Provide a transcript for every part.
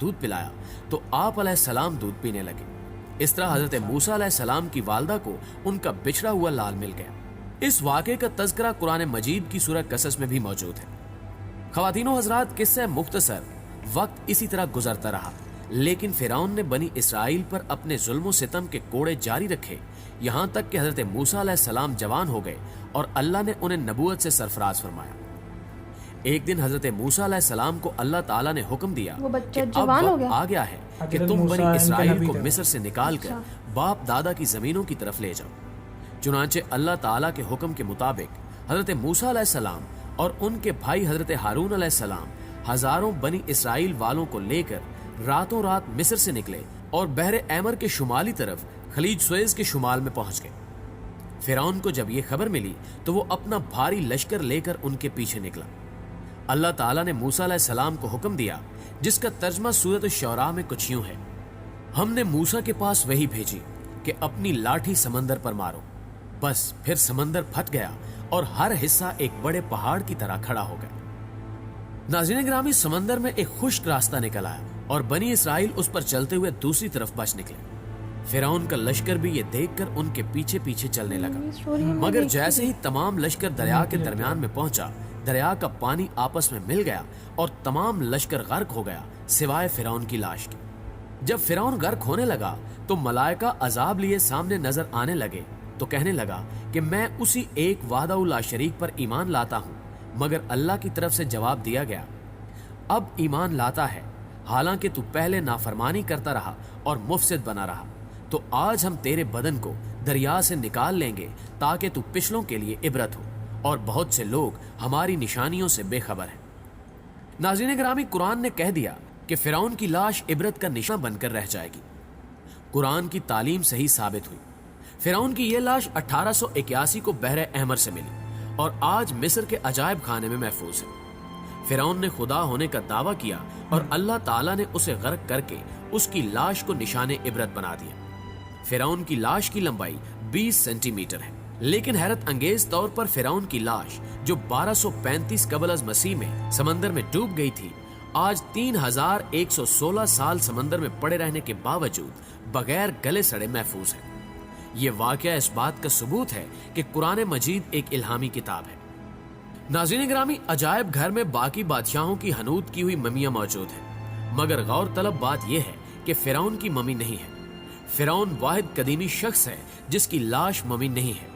دودھ پلایا تو آپ علیہ السلام دودھ پینے لگے. اس طرح حضرت موسیٰ علیہ السلام کی والدہ کو ان کا بچھڑا ہوا لال مل گیا. اس واقعے کا تذکرہ قرآن مجید کی سورہ قصص میں بھی موجود ہے. خواتین و حضرات، قصہ مختصر. وقت اسی طرح گزرتا رہا، لیکن فرعون نے بنی اسرائیل پر اپنے ظلم و ستم کے کوڑے جاری رکھے، یہاں تک کہ حضرت موسیٰ علیہ السلام جوان ہو گئے اور اللہ نے انہیں نبوت سے سرفراز فرمایا. ایک دن حضرت موسیٰ علیہ السلام کو اللہ تعالیٰ نے حکم دیا وہ بچہ کہ اب جوان ہو وقت گیا. آ گیا ہے کہ حضرت تم موسیٰ بنی ان کے اسرائیل نبی کو تھے. مصر سے نکال کر باپ دادا کی زمینوں کی طرف لے جاؤ. چنانچہ اللہ تعالیٰ کے حکم کے مطابق حضرت موسیٰ علیہ السلام اور ان کے بھائی حضرت ہارون علیہ السلام ہزاروں بنی اسرائیل والوں کو لے کر راتوں رات مصر سے نکلے اور بحر احمر کے شمالی طرف خلیج سوئز کے شمال میں پہنچ گئے. فرعون کو جب یہ خبر ملی تو وہ اپنا بھاری لشکر لے کر ان کے پیچھے نکلا. اللہ تعالیٰ نے موسیٰ علیہ السلام کو حکم دیا، جس کا ترجمہ سورۃ الشعراء میں کچھ یوں ہے: ہم نے موسیٰ کے پاس وحی بھیجی کہ اپنی لاٹھی سمندر پر مارو. بس پھر سمندر پھٹ گیا اور ہر حصہ ایک بڑے پہاڑ کی طرح کھڑا ہو گیا. ناظرین گرامی، سمندر میں ایک خشک راستہ نکل آیا اور بنی اسرائیل اس پر چلتے ہوئے دوسری طرف بچ نکلے. فرعون کا لشکر بھی یہ دیکھ کر ان کے پیچھے پیچھے چلنے لگا، مگر جیسے ہی تمام لشکر دریا کے درمیان میں پہنچا، دریا کا پانی آپس میں مل گیا اور تمام لشکر غرق ہو گیا سوائے فرعون کی لاش کے. جب فرعون غرق ہونے لگا تو ملائکہ عذاب لیے سامنے نظر آنے لگے تو کہنے لگا کہ میں اسی ایک وحدہ لا شریک پر ایمان لاتا ہوں، مگر اللہ کی طرف سے جواب دیا گیا: اب ایمان لاتا ہے، حالانکہ تو پہلے نافرمانی کرتا رہا اور مفسد بنا رہا، تو آج ہم تیرے بدن کو دریا سے نکال لیں گے تاکہ تو پچھلوں کے لیے عبرت ہو، اور بہت سے لوگ ہماری نشانیوں سے بے خبر ہیں. ناظرین گرامی، قرآن نے کہہ دیا کہ فرعون کی لاش عبرت کا نشان بن کر رہ جائے گی. قرآن کی تعلیم صحیح ثابت ہوئی. فرعون کی یہ لاش 1881 کو بحر احمر سے ملی اور آج مصر کے عجائب خانے میں محفوظ ہے. فرعون نے خدا ہونے کا دعویٰ کیا اور اللہ تعالیٰ نے اسے غرق کر کے اس کی لاش کو نشان عبرت بنا دیا. فرعون کی لاش کی لمبائی 20 سینٹی میٹر ہے، لیکن حیرت انگیز طور پر فرعون کی لاش جو 1235 قبل از مسیح میں سمندر میں ڈوب گئی تھی، آج 3116 سال سمندر میں پڑے رہنے کے باوجود بغیر گلے سڑے محفوظ ہے. یہ واقعہ اس بات کا ثبوت ہے کہ قرآن مجید ایک الہامی کتاب ہے. ناظرین گرامی، عجائب گھر میں باقی بادشاہوں کی حنوط کی ہوئی ممیاں موجود ہیں، مگر غور طلب بات یہ ہے کہ فرعون کی ممی نہیں ہے. فرعون واحد قدیمی شخص ہے جس کی لاش ممی نہیں ہے.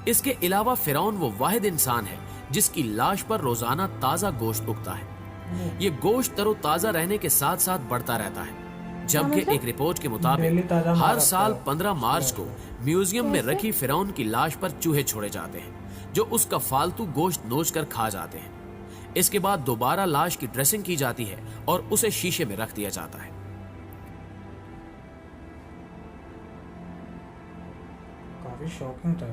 اس کے علاوہ فرعون وہ واحد انسان ہے جس کی لاش پر روزانہ تازہ گوشت اگتا ہے. یہ گوشت تر و تازہ رہنے کے ساتھ ساتھ بڑھتا رہتا ہے، جبکہ ایک رپورٹ کے مطابق ہر سال 15 مارچ کو میوزیم میں رکھی فرعون کی لاش پر چوہے چھوڑے جاتے ہیں جو اس کا فالتو گوشت نوچ کر کھا جاتے ہیں. اس کے بعد دوبارہ لاش کی ڈریسنگ کی جاتی ہے اور اسے شیشے میں رکھ دیا جاتا ہے.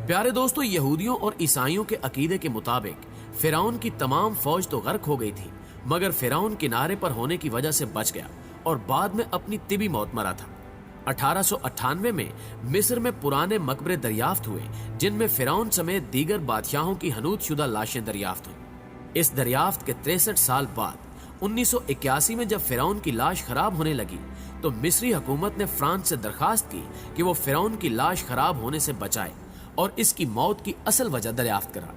پیارے دوستو، یہودیوں اور عیسائیوں کے عقیدے کے مطابق فرعون کی تمام فوج تو غرق ہو گئی تھی، مگر فرعون کنارے پر ہونے کی وجہ سے بچ گیا اور بعد میں اپنی طبی موت مرا تھا. 1898 میں مصر میں پرانے مقبرے دریافت ہوئے جن میں فرعون سمیت دیگر بادشاہوں کی حنوط شدہ لاشیں دریافت ہوئیں. اس دریافت کے 63 سال بعد 1981 میں جب فرعون کی لاش خراب ہونے لگی تو مصری حکومت نے فرانس سے درخواست کی کہ وہ فرعون کی لاش خراب ہونے سے بچائے اور اس کی موت کی اصل وجہ دریافت کرا.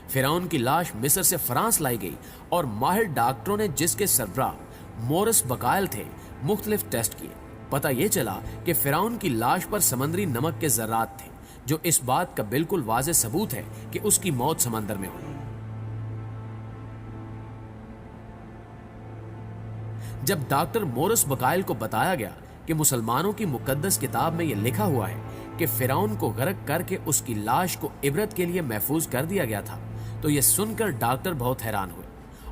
فرعون کی لاش مصر سے فرانس لائی گئی اور ماہر ڈاکٹروں نے، جس کے سربراہ مورس بقائل تھے، مختلف ٹیسٹ کیے. پتہ یہ چلا کہ فرعون کی لاش پر سمندری نمک کے ذرات تھے، جو اس بات کا بالکل واضح ثبوت ہے کہ اس کی موت سمندر میں ہوئی. جب ڈاکٹر مورس بقائل کو بتایا گیا کہ مسلمانوں کی مقدس کتاب میں یہ لکھا ہوا ہے کہ فرعون کو غرق کر کے اس کی لاش کو عبرت کے لیے محفوظ کر دیا گیا تھا، تو یہ سن کر ڈاکٹر بہت حیران ہوئے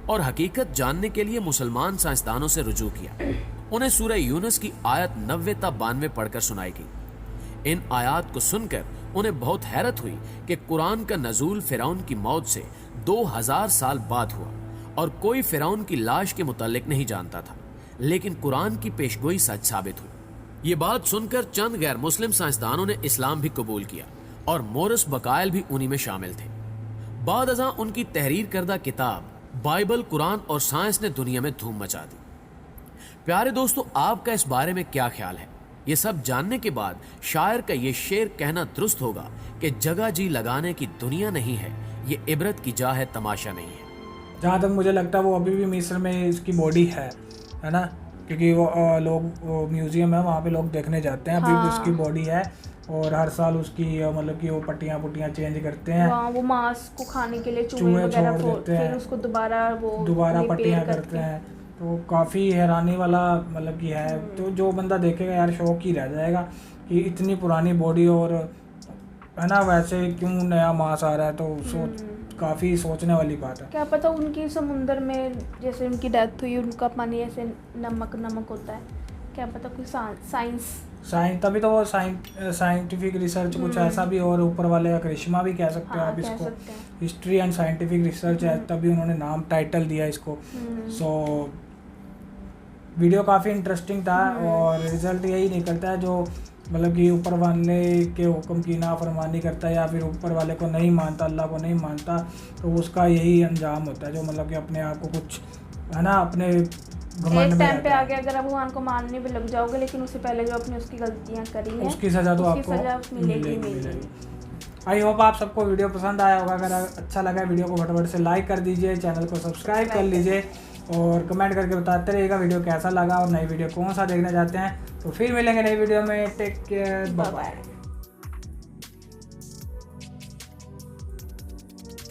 اور حقیقت جاننے کے لیے مسلمان سائنسدانوں سے رجوع کیا. انہیں سورہ یونس کی آیت 90 تا 92 پڑھ کر سنائی گئی. ان آیات کو سن کر انہیں بہت حیرت ہوئی کہ قرآن کا نزول فرعون کی موت سے 2000 سال بعد ہوا اور کوئی فرعون کی لاش کے متعلق نہیں جانتا تھا، لیکن قرآن کی پیشگوئی سچ ثابت ہوئی. یہ بات سن کر چند غیر مسلم سائنسدانوں نے اسلام بھی قبول کیا، اور مورس بقائل بھی انہی میں شامل تھے۔ بعد ازاں ان کی تحریر کردہ کتاب بائبل، قرآن اور سائنس نے دنیا میں دھوم مچا دی۔ پیارے دوستو، آپ کا اس بارے میں کیا خیال ہے؟ یہ سب جاننے کے بعد شاعر کا یہ شعر کہنا درست ہوگا کہ جگہ جی لگانے کی دنیا نہیں ہے، یہ عبرت کی جا ہے، تماشا نہیں ہے۔ جہاں تک مجھے لگتا ہے وہ ابھی بھی مصر میں اس کی باڈی ہے نا، کیونکہ وہ لوگ میوزیم ہے وہاں پہ لوگ دیکھنے جاتے ہیں، ابھی بھی اس کی باڈی ہے اور ہر سال اس کی مطلب کہ وہ پٹیاں چینج کرتے ہیں، وہ ماس کو کھانے کے لیے چوہے وغیرہ پھر اس کو دوبارہ پٹیاں کرتے ہیں۔ تو کافی حیرانی والا مطلب کہ ہے، تو جو بندہ دیکھے گا یار شوق ہی رہ جائے گا کہ اتنی پرانی باڈی اور ہے نا، ویسے کیوں نیا ماس آ رہا ہے، تو کافی سوچنے والی بات ہے۔ کیا پتہ ان کی سمندر میں جیسے ان کی ڈیتھ ہوئی ان کا پانی ایسے نمک ہوتا ہے، کیا پتہ کوئی سائنس تبھی تو وہ سائنٹیفک ریسرچ کچھ ایسا بھی، اور اوپر والے کا کرشمہ بھی کہہ سکتے ہیں آپ اس کو، ہسٹری اینڈ سائنٹیفک ریسرچ ہے، تبھی انہوں نے نام ٹائٹل دیا اس کو۔ سو ویڈیو کافی انٹرسٹنگ تھا اور رزلٹ یہی نکلتا ہے جو مطلب کہ اوپر والے کے حکم کی نافرمانی کرتا ہے یا پھر اوپر والے کو نہیں مانتا، اللہ کو نہیں مانتا، تو اس کا یہی انجام ہوتا ہے، جو مطلب کہ اپنے آپ کو کچھ ہے نا اپنے ایک ٹائم پہ آگے اگر آپ بھگوان کو ماننے بھی لگ جاؤ گے، لیکن اس سے پہلے جو آپ نے اس کی غلطیاں کری ہیں اس کی سزا تو آپ کو ملے گی۔ آئی ہوپ آپ سب کو ویڈیو پسند آیا ہوگا، اگر اچھا لگا ویڈیو کو پھٹافٹ سے لائک کر دیجیے، چینل کو سبسکرائب کر لیجیے اور کمنٹ کر کے بتاتے رہیے گا ویڈیو کیسا لگا اور نئی ویڈیو کون سا دیکھنا چاہتے ہیں۔ تو پھر ملیں گے نئی ویڈیو میں، ٹیک کیئر، بائے بائے۔